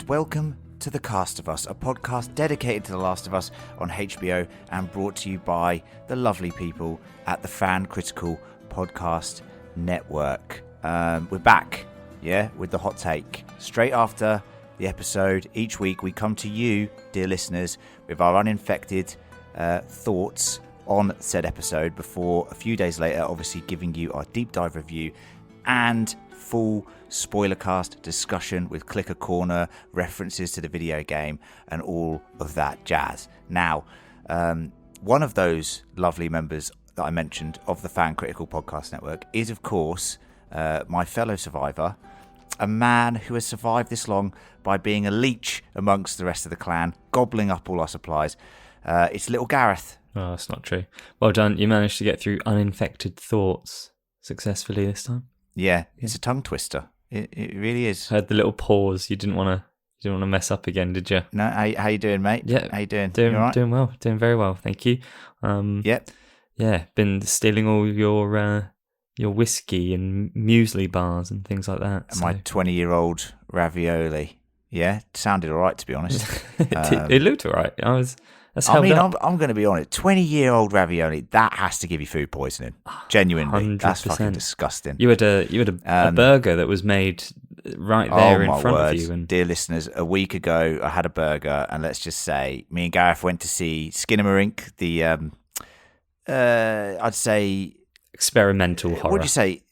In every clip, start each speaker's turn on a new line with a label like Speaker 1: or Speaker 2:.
Speaker 1: welcome to The Cast of Us, a podcast dedicated to The Last of Us on HBO and brought to you by the lovely people at the Fan Critical Podcast Network. We're back, with the hot take. Straight after the episode, each week we come to you, dear listeners, with our uninfected thoughts on said episode before a few days later, obviously giving you our deep dive review and full spoiler cast discussion with Clicker Corner, references to the video game, and all of that jazz. Now, one of those lovely members that I mentioned of the Fan Critical Podcast Network is, of course, my fellow survivor, a man who has survived this long by being a leech amongst the rest of the clan, gobbling up all our supplies. It's little Gareth.
Speaker 2: Oh, that's not true. Well done. You managed to get through uninfected thoughts successfully this time.
Speaker 1: Yeah, it's a tongue twister. It really is.
Speaker 2: Heard the little pause. You didn't want to mess up again, did you?
Speaker 1: No, how you doing, mate?
Speaker 2: Yeah,
Speaker 1: how you doing?
Speaker 2: Doing
Speaker 1: you all right?
Speaker 2: Doing well. Doing very well, thank you.
Speaker 1: Yep.
Speaker 2: Yeah, been stealing all your whiskey and muesli bars and things like that.
Speaker 1: And my 20-year-old ravioli. Yeah, sounded all right, to be honest.
Speaker 2: It looked all right. I'm
Speaker 1: going to be honest. 20-year-old ravioli, that has to give you food poisoning. Genuinely,
Speaker 2: 100%.
Speaker 1: That's fucking disgusting.
Speaker 2: You had a burger that was made right there in front of you. And
Speaker 1: dear listeners, a week ago I had a burger, and let's just say me and Gareth went to see Skinamarink, the I'd say
Speaker 2: experimental horror.
Speaker 1: What would you say?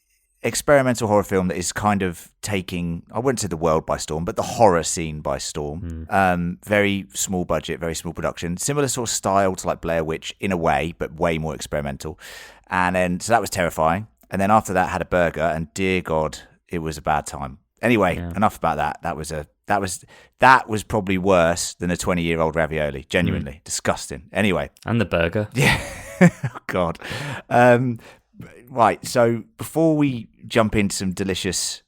Speaker 1: Experimental horror film that is kind of taking, I wouldn't say the world by storm, but the horror scene by storm. Very small budget, very small production, similar sort of style to like Blair Witch in a way, but way more experimental. And then, so that was terrifying. And then after that, had a burger, and dear God, it was a bad time. Anyway, Enough about that. That was probably worse than a 20-year-old ravioli. Genuinely disgusting. Anyway,
Speaker 2: and the burger.
Speaker 1: Yeah. Oh God. Right, so before we jump into some delicious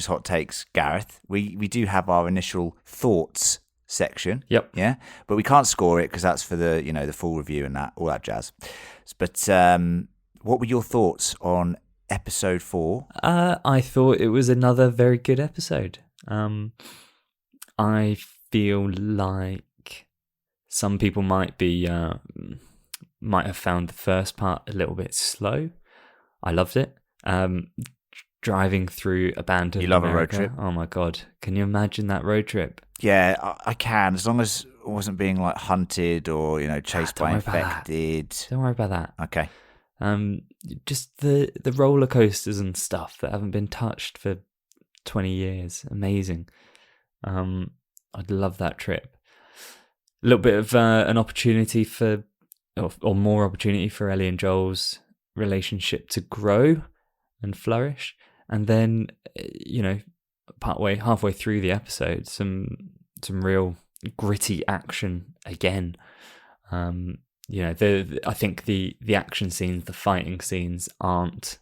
Speaker 1: hot takes, Gareth, we do have our initial thoughts section.
Speaker 2: Yep.
Speaker 1: Yeah, but we can't score it because that's for the the full review and that all that jazz. But what were your thoughts on episode 4?
Speaker 2: I thought it was another very good episode. I feel like some people might have found the first part a little bit slow. I loved it. Driving through abandoned
Speaker 1: You love
Speaker 2: America.
Speaker 1: a road trip?
Speaker 2: Oh my God. Can you imagine that road trip?
Speaker 1: Yeah, I can, as long as I wasn't being like hunted or chased by infected.
Speaker 2: Don't worry about that.
Speaker 1: Okay.
Speaker 2: Just the roller coasters and stuff that haven't been touched for 20 years. Amazing. I'd love that trip. A little bit of an opportunity or more opportunity for Ellie and Joel's relationship to grow and flourish, and then halfway through the episode, some real gritty action again. I think the action scenes, the fighting scenes aren't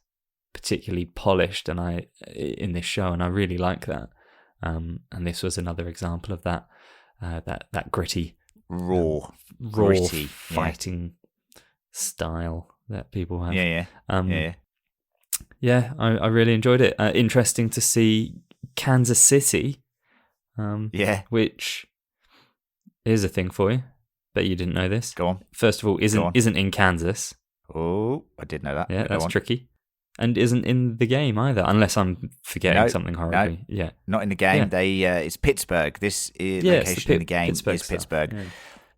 Speaker 2: particularly polished, in this show, and I really like that. And this was another example of that. That gritty, raw
Speaker 1: gritty
Speaker 2: fighting style that people have. I really enjoyed it. Interesting to see Kansas City. Which is a thing for you. Bet you didn't know this.
Speaker 1: Go on.
Speaker 2: First of all, isn't in Kansas.
Speaker 1: Oh, I did know that.
Speaker 2: Yeah, that's tricky. And isn't in the game either, unless I'm forgetting something horribly.
Speaker 1: No,
Speaker 2: yeah,
Speaker 1: not in the game. It's Pittsburgh. This is location in the game is Pittsburgh.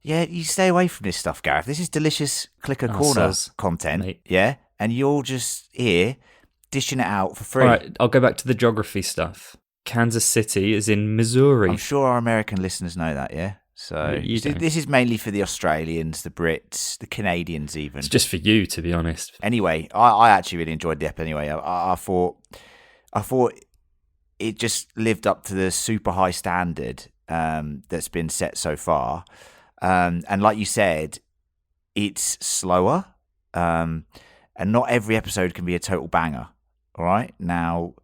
Speaker 1: Yeah, you stay away from this stuff, Gareth. This is delicious Clicker Corner content. Mate. Yeah, and you're just here dishing it out for free.
Speaker 2: All right, I'll go back to the geography stuff. Kansas City is in Missouri.
Speaker 1: I'm sure our American listeners know that, yeah? So this is mainly for the Australians, the Brits, the Canadians even.
Speaker 2: It's just for you, to be honest.
Speaker 1: Anyway, I actually really enjoyed the episode anyway. I thought it just lived up to the super high standard that's been set so far. And like you said, it's slower. And not every episode can be a total banger. All right? Now,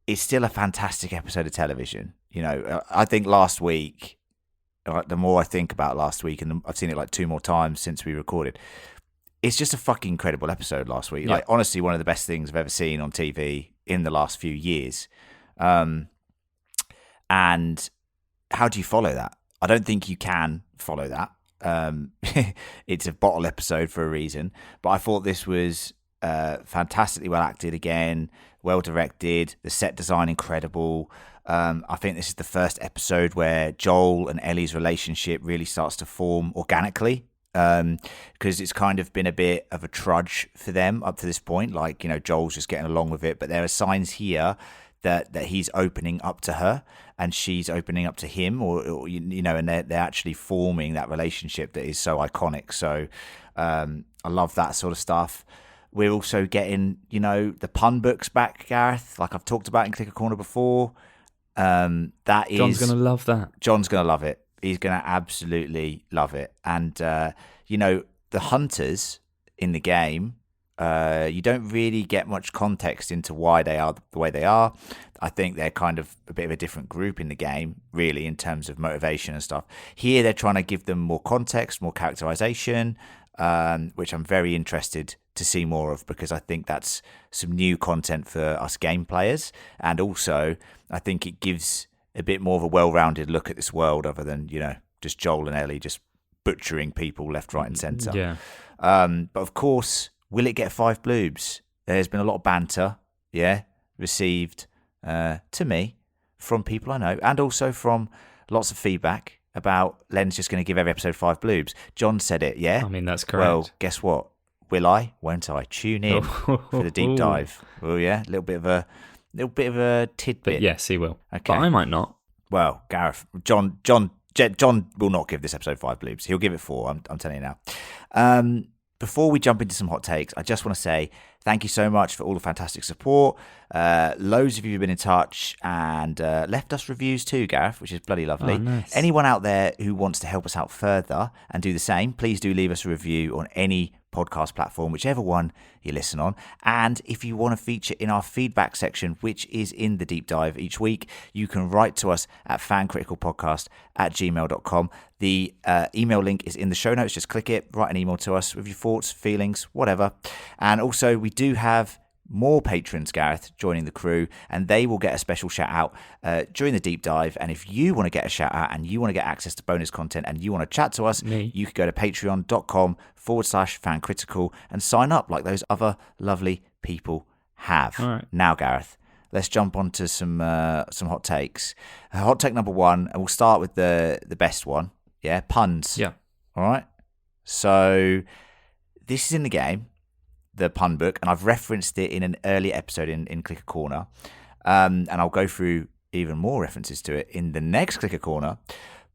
Speaker 1: it's still a fantastic episode of television. I think last week, the more I think about last week, and I've seen it like 2 more times since we recorded, it's just a fucking incredible episode last week. Yeah. Like, honestly, one of the best things I've ever seen on TV in the last few years. And how do you follow that? I don't think you can follow that. It's a bottle episode for a reason, but I thought this was fantastically well acted again, well directed, the set design incredible. I think this is the first episode where Joel and Ellie's relationship really starts to form organically, because it's kind of been a bit of a trudge for them up to this point. Like, Joel's just getting along with it, but there are signs here that he's opening up to her and she's opening up to him, or and they're actually forming that relationship that is so iconic. So I love that sort of stuff. We're also getting, the pun books back, Gareth, like I've talked about in Clicker Corner before. John's
Speaker 2: going to love that.
Speaker 1: John's going to love it. He's going to absolutely love it. And, the hunters in the game, you don't really get much context into why they are the way they are. I think they're kind of a bit of a different group in the game, really, in terms of motivation and stuff. Here, they're trying to give them more context, more characterization, which I'm very interested to see more of, because I think that's some new content for us game players. And also, I think it gives a bit more of a well-rounded look at this world, other than, just Joel and Ellie just butchering people left, right, and centre.
Speaker 2: Yeah.
Speaker 1: But of course, will it get 5 bloobs? There's been a lot of banter, received to me from people I know, and also from lots of feedback about Len's just going to give every episode 5 bloobs. John said it, yeah?
Speaker 2: I mean, that's correct.
Speaker 1: Well, guess what? Will I? Won't I? Tune in for the deep dive. Oh, yeah? A little bit of a tidbit.
Speaker 2: But yes, he will.
Speaker 1: Okay.
Speaker 2: But I might not.
Speaker 1: Well, Gareth, John will not give this episode 5 bloobs. He'll give it 4. I'm telling you now. Before we jump into some hot takes, I just want to say thank you so much for all the fantastic support. Loads of you have been in touch and left us reviews too, Gareth, which is bloody lovely.
Speaker 2: Oh, nice.
Speaker 1: Anyone out there who wants to help us out further and do the same, please do leave us a review on any podcast platform, whichever one you listen on. And if you want to feature in our feedback section, which is in the deep dive each week, you can write to us at fancriticalpodcast@gmail.com. The email link is in the show notes. Just click it, write an email to us with your thoughts, feelings, whatever. And also, we do have more patrons, Gareth, joining the crew, and they will get a special shout out during the deep dive. And if you want to get a shout out and you want to get access to bonus content and you want to chat to us, you could go to patreon.com/fancritical and sign up like those other lovely people have.
Speaker 2: All right.
Speaker 1: Now, Gareth, let's jump on to some hot takes. Hot take number 1, and we'll start with the best one. Yeah, puns.
Speaker 2: Yeah.
Speaker 1: All right. So this is in the game, the pun book, and I've referenced it in an earlier episode in Clicker Corner, and I'll go through even more references to it in the next Clicker Corner.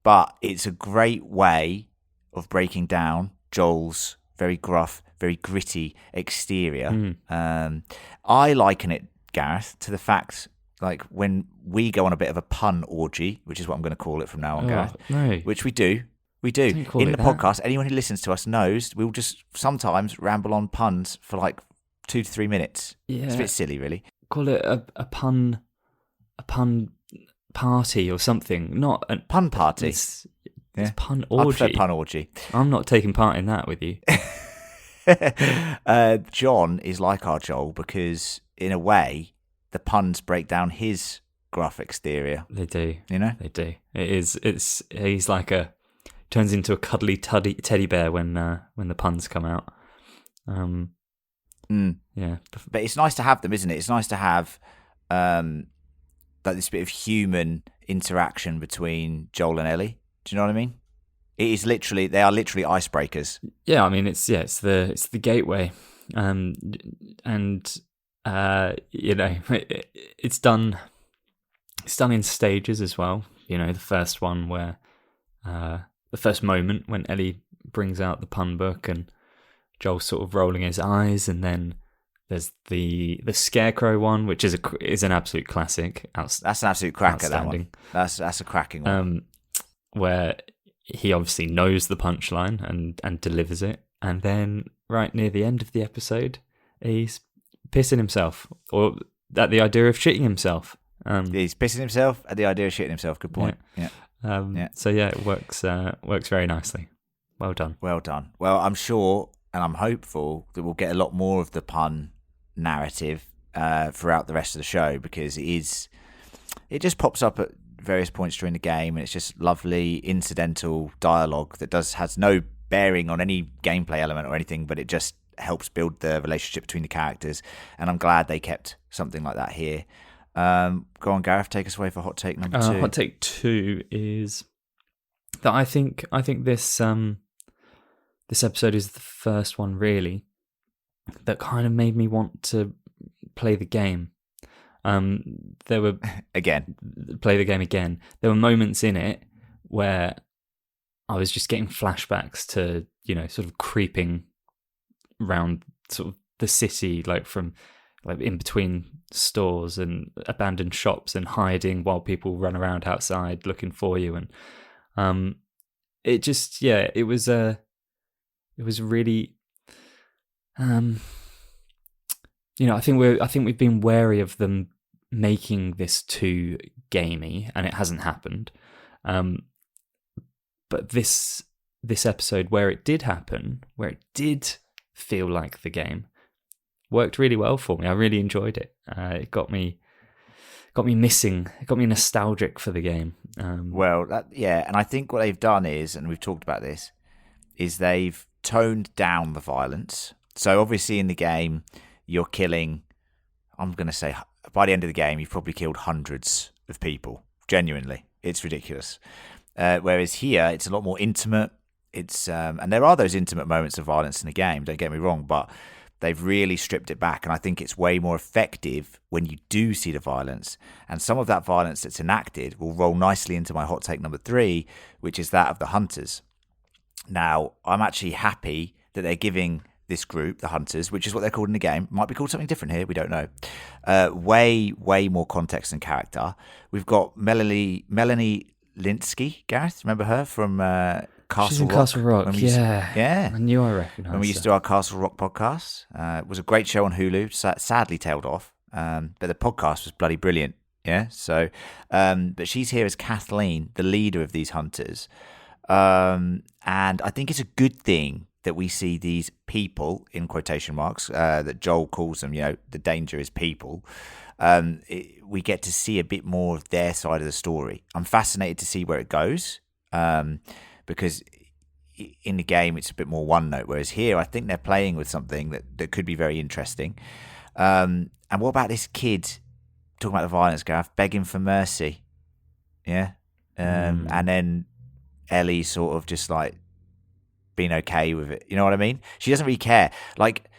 Speaker 1: But it's a great way of breaking down Joel's very gruff, very gritty exterior. I liken it, Gareth, to the fact, like, when we go on a bit of a pun orgy, which is what I'm going to call it from now on, Gareth,
Speaker 2: no.
Speaker 1: which we do. We do. In the podcast, anyone who listens to us knows we'll just sometimes ramble on puns for like 2 to 3 minutes.
Speaker 2: Yeah.
Speaker 1: It's a bit silly, really.
Speaker 2: Call it a pun party or something. Not a
Speaker 1: pun party.
Speaker 2: It's pun orgy.
Speaker 1: I prefer pun orgy.
Speaker 2: I'm not taking part in that with you.
Speaker 1: John is like our Joel because, in a way, the puns break down his gruff exterior.
Speaker 2: They do.
Speaker 1: They
Speaker 2: do. He's like turns into a cuddly teddy bear when the puns come out. Yeah.
Speaker 1: But it's nice to have them, isn't it? It's nice to have like this bit of human interaction between Joel and Ellie. Do you know what I mean? They are literally icebreakers.
Speaker 2: Yeah, I mean it's the gateway, and it's done in stages as well. The first one where the first moment when Ellie brings out the pun book and Joel's sort of rolling his eyes, and then there's the scarecrow one, which is an absolute classic.
Speaker 1: That's an absolute cracker. That one. That's a cracking one.
Speaker 2: Where he obviously knows the punchline and delivers it, and then right near the end of the episode, he's pissing himself, or at the idea of shitting himself.
Speaker 1: He's pissing himself at the idea of shitting himself. Good point. Yeah.
Speaker 2: So yeah, it works very nicely. Well done.
Speaker 1: Well done. Well, I'm sure and I'm hopeful that we'll get a lot more of the pun narrative throughout the rest of the show, because it just pops up at various points during the game, and it's just lovely incidental dialogue that has no bearing on any gameplay element or anything, but it just helps build the relationship between the characters, and I'm glad they kept something like that here. Go on, Gareth, take us away for hot take number 2.
Speaker 2: Hot take 2 is that I think this this episode is the first one really that kind of made me want to play the game. There were play the game again. There were moments in it where I was just getting flashbacks to, sort of creeping around sort of the city, like from like in between stores and abandoned shops and hiding while people run around outside looking for you. And it just, it was really, I think we've been wary of them making this too gamey, and it hasn't happened. But this episode, where it did happen, where it did feel like the game, worked really well for me. I really enjoyed it. It got me missing. It got me nostalgic for the game.
Speaker 1: And I think what they've done is, and we've talked about this, is they've toned down the violence. So obviously in the game, you're killing, I'm going to say, by the end of the game, you've probably killed hundreds of people. Genuinely. It's ridiculous. Whereas here, it's a lot more intimate. It's and there are those intimate moments of violence in the game, don't get me wrong, but they've really stripped it back, and I think it's way more effective when you do see the violence. And some of that violence that's enacted will roll nicely into my hot take number 3, which is that of the Hunters. Now, I'm actually happy that they're giving this group, the Hunters, which is what they're called in the game, might be called something different here, we don't know, way more context and character. We've got Melanie Linsky, Gareth, remember her from Castle
Speaker 2: She's in
Speaker 1: Rock?
Speaker 2: Castle Rock,
Speaker 1: yeah.
Speaker 2: I knew I recognised
Speaker 1: when we used to do our Castle Rock podcast. It was a great show on Hulu, sadly tailed off, but the podcast was bloody brilliant, yeah? So, but she's here as Kathleen, the leader of these Hunters. And I think it's a good thing that we see these people, in quotation marks, that Joel calls them, the danger is people. We get to see a bit more of their side of the story. I'm fascinated to see where it goes, because in the game it's a bit more one note, whereas here I think they're playing with something that could be very interesting. And what about this kid, talking about the violence, Gareth, begging for mercy? Yeah. And then Ellie sort of just like being okay with it. You know what I mean? She doesn't really care. Like,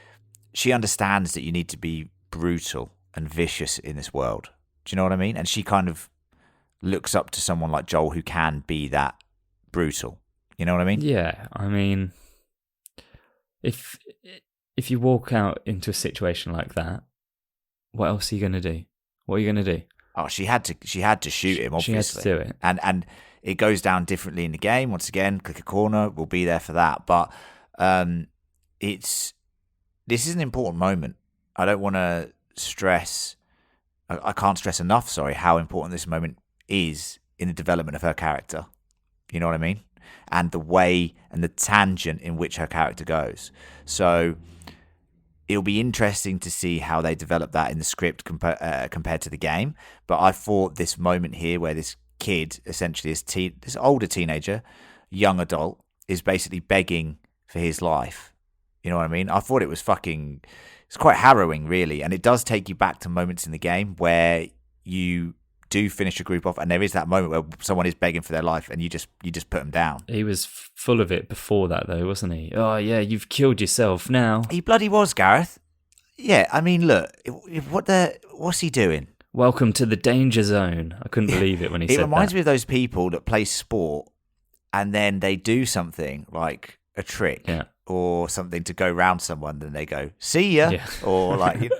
Speaker 1: she understands that you need to be brutal and vicious in this world. Do you know what I mean? And she kind of looks up to someone like Joel who can be that brutal. You know what I mean?
Speaker 2: Yeah, I mean, if you walk out into a situation like that, what else are you going to do? What are you going to do? Oh,
Speaker 1: she had to shoot him, obviously.
Speaker 2: She had to do it.
Speaker 1: And it goes down differently in the game. Once again, click a corner, we'll be there for that. But this is an important moment. I don't want to stress, I can't stress enough, how important this moment is in the development of her character. You know what I mean? And the way and the tangent in which her character goes. So it'll be interesting to see how they develop that in the script compared to the game. But I thought this moment here where this kid, essentially this older teenager, young adult, is basically begging for his life. You know what I mean? I thought it was it's quite harrowing, really. And it does take you back to moments in the game where you do finish a group off, and there is that moment where someone is begging for their life, and you just put them down.
Speaker 2: He was full of it before that, though, wasn't he? Oh yeah, you've killed yourself now.
Speaker 1: He bloody was, Gareth. Yeah, I mean, look, what's he doing?
Speaker 2: Welcome to the danger zone. I couldn't believe it when he said that.
Speaker 1: It reminds me of those people that play sport, and then they do something like a trick.
Speaker 2: Yeah.
Speaker 1: Or something to go round someone, then they go, see ya, or like, you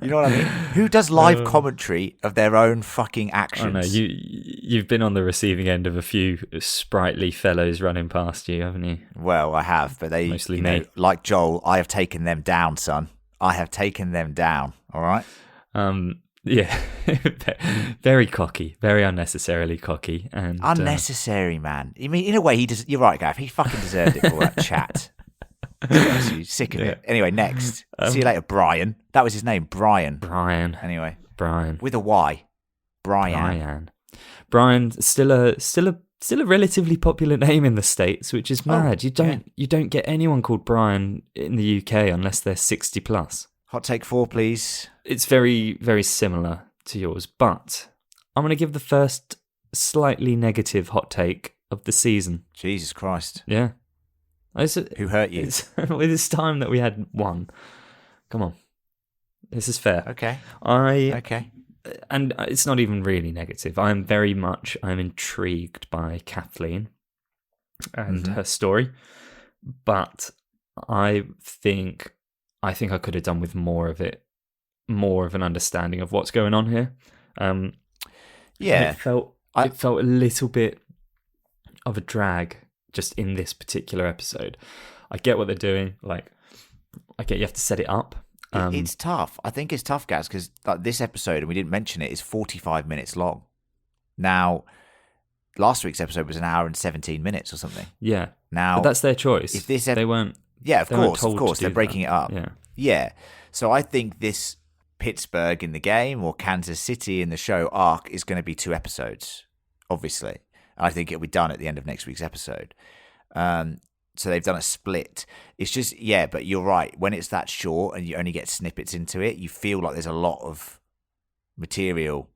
Speaker 1: know what I mean? Who does live commentary of their own fucking actions?
Speaker 2: I know, you've been on the receiving end of a few sprightly fellows running past you, haven't you?
Speaker 1: Well, I have, but they,
Speaker 2: mostly me.
Speaker 1: Like Joel, I have taken them down, son. I have taken them down, all right?
Speaker 2: Yeah, very cocky, very unnecessarily cocky. And
Speaker 1: unnecessary, man. You mean, in a way, you're right, Gav, he fucking deserved it for all that chat. Sick of it. Anyway, next. See you later, Brian. That was his name, Brian.
Speaker 2: Brian.
Speaker 1: Anyway.
Speaker 2: Brian.
Speaker 1: With a Y. Brian.
Speaker 2: Brian, still a relatively popular name in the States, which is mad. You don't get anyone called Brian in the UK unless they're 60 plus.
Speaker 1: Hot take 4, please.
Speaker 2: It's very, very similar to yours, but I'm going to give the first slightly negative hot take of the season.
Speaker 1: Jesus Christ.
Speaker 2: Yeah.
Speaker 1: Who hurt you?
Speaker 2: It's time that we had one. Come on. This is fair.
Speaker 1: Okay.
Speaker 2: Okay. And it's not even really negative. I'm intrigued by Kathleen and her story, but I think I could have done with more of it, more of an understanding of what's going on here. It felt a little bit of a drag just in this particular episode. I get what they're doing. Like, I get you have to set it up.
Speaker 1: It's tough. I think it's tough, Gaz, because this episode, and we didn't mention it, is 45 minutes long. Now, last week's episode was an hour and 17 minutes or something.
Speaker 2: Yeah.
Speaker 1: Now,
Speaker 2: but that's their choice.
Speaker 1: If this
Speaker 2: they weren't.
Speaker 1: Yeah, of course, they're breaking it up.
Speaker 2: Yeah.
Speaker 1: Yeah. So I think this Pittsburgh in the game or Kansas City in the show arc is going to be 2 episodes, obviously. I think it'll be done at the end of next week's episode. So they've done a split. It's just, but you're right. When it's that short and you only get snippets into it, you feel like there's a lot of material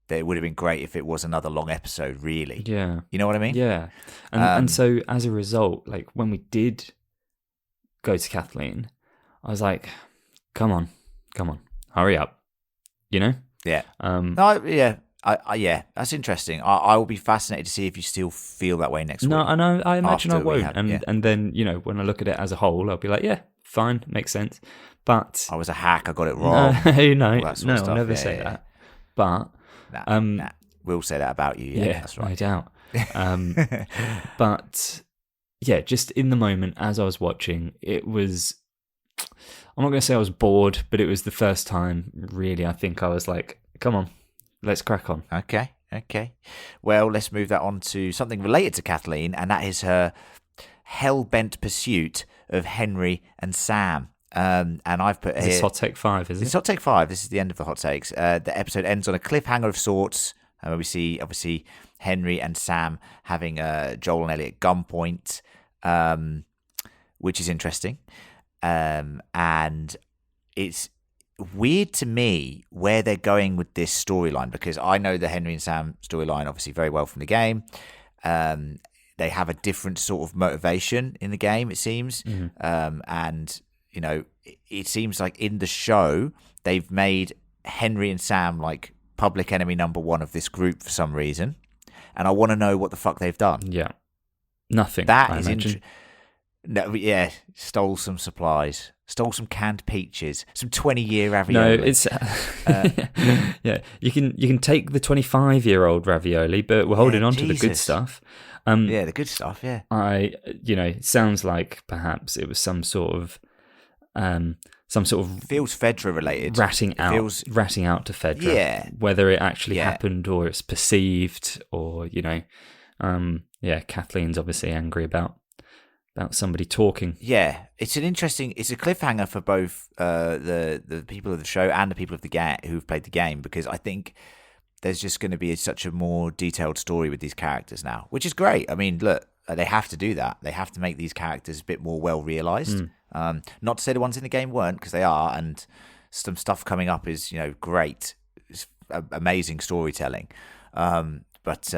Speaker 1: that it would have been great if it was another long episode, really.
Speaker 2: Yeah.
Speaker 1: You know what I mean?
Speaker 2: Yeah. And so as a result, like when we did go to Kathleen, I was like, come on, hurry up. You know?
Speaker 1: Yeah. That's interesting. I will be fascinated to see if you still feel that way next week.
Speaker 2: No, I imagine I won't. And then, when I look at it as a whole, I'll be like, yeah, fine, makes sense. But
Speaker 1: I was a hack, I got it wrong.
Speaker 2: I'll never say that. But
Speaker 1: we'll say that about you. Yeah, that's right.
Speaker 2: No doubt. But yeah, just in the moment as I was watching, it was. I'm not going to say I was bored, but it was the first time, really. I think I was like, come on. Let's crack on.
Speaker 1: Okay. Well, let's move that on to something related to Kathleen, and that is her hell-bent pursuit of Henry and Sam. And I've put here...
Speaker 2: This is hot take 5, is it?
Speaker 1: It's hot take 5. This is the end of the hot takes. The episode ends on a cliffhanger of sorts, where we see, obviously, Henry and Sam having Joel and Ellie at gunpoint, which is interesting. And it's weird to me where they're going with this storyline, because I know the Henry and Sam storyline obviously very well from the game. They have a different sort of motivation in the game, it seems. And, it seems like in the show, they've made Henry and Sam like public enemy number 1 of this group for some reason. And I want to know what the fuck they've done.
Speaker 2: Yeah. Nothing.
Speaker 1: That is interesting. No, yeah, stole some supplies, stole some canned peaches, some 20-year ravioli.
Speaker 2: No, it's yeah. You can take the 25-year-old ravioli, but we're holding on to the good stuff.
Speaker 1: The good stuff. Yeah,
Speaker 2: it sounds like perhaps it was some sort of
Speaker 1: feels Fedra related,
Speaker 2: ratting out to Fedra.
Speaker 1: Yeah,
Speaker 2: whether it actually happened or it's perceived, or Kathleen's obviously angry about somebody talking.
Speaker 1: Yeah, it's a cliffhanger for both the people of the show and the people of the game who've played the game, because I think there's just going to be such a more detailed story with these characters now, which is great. I mean, look, they have to do that. They have to make these characters a bit more well realised. Not to say the ones in the game weren't, because they are, and some stuff coming up is great. It's amazing storytelling. But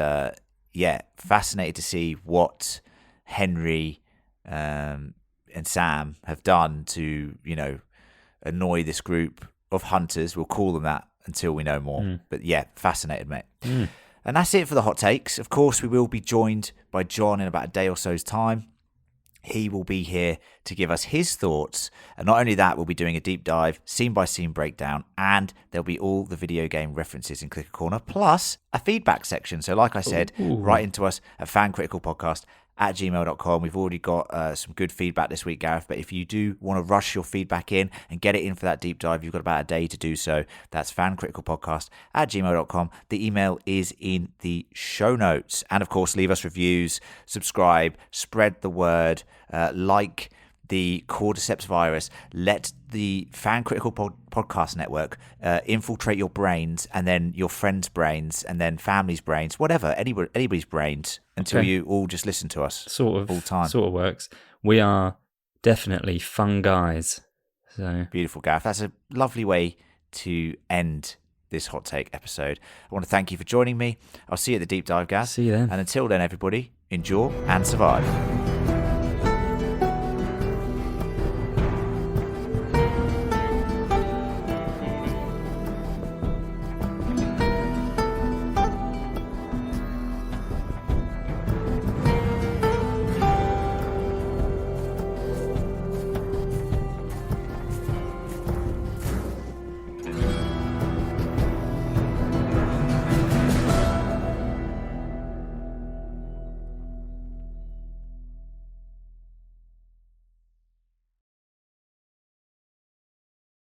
Speaker 1: fascinated to see what Henry and Sam have done to, annoy this group of hunters. We'll call them that until we know more. But yeah, fascinated, mate. And that's it for the hot takes. Of course, we will be joined by John in about a day or so's time. He will be here to give us his thoughts. And not only that, we'll be doing a deep dive, scene-by-scene breakdown, and there'll be all the video game references in Clicker Corner, plus a feedback section. So like I said, write into us at fancriticalpodcast@gmail.com. We've already got some good feedback this week, Gareth, but if you do want to rush your feedback in and get it in for that deep dive, you've got about a day to do so. That's fancriticalpodcast@gmail.com. The email is in the show notes. And of course, leave us reviews, subscribe, spread the word, like the cordyceps virus let the Fan Critical Podcast Network infiltrate your brains, and then your friends' brains, and then family's brains, whatever, anybody's brains, until you all just listen to us all the time.
Speaker 2: Sort of works. We are definitely fun guys. So
Speaker 1: beautiful, Gaff. That's a lovely way to end this hot take episode. I want to thank you for joining me. I'll see you at the deep dive, Gaz.
Speaker 2: See you then.
Speaker 1: And until then, everybody, endure and survive.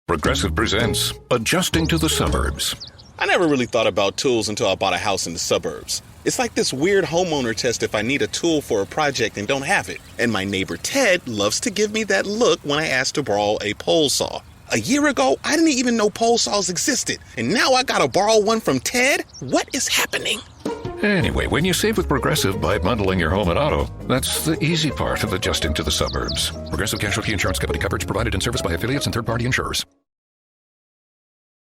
Speaker 3: Progressive presents Adjusting to the Suburbs.
Speaker 4: I never really thought about tools until I bought a house in the suburbs. It's like this weird homeowner test if I need a tool for a project and don't have it. And my neighbor Ted loves to give me that look when I ask to borrow a pole saw. A year ago, I didn't even know pole saws existed. And now I gotta borrow one from Ted? What is happening?
Speaker 3: Anyway, when you save with Progressive by bundling your home and auto, that's the easy part of adjusting to the suburbs. Progressive Casualty Insurance Company coverage provided in service by affiliates and third-party insurers.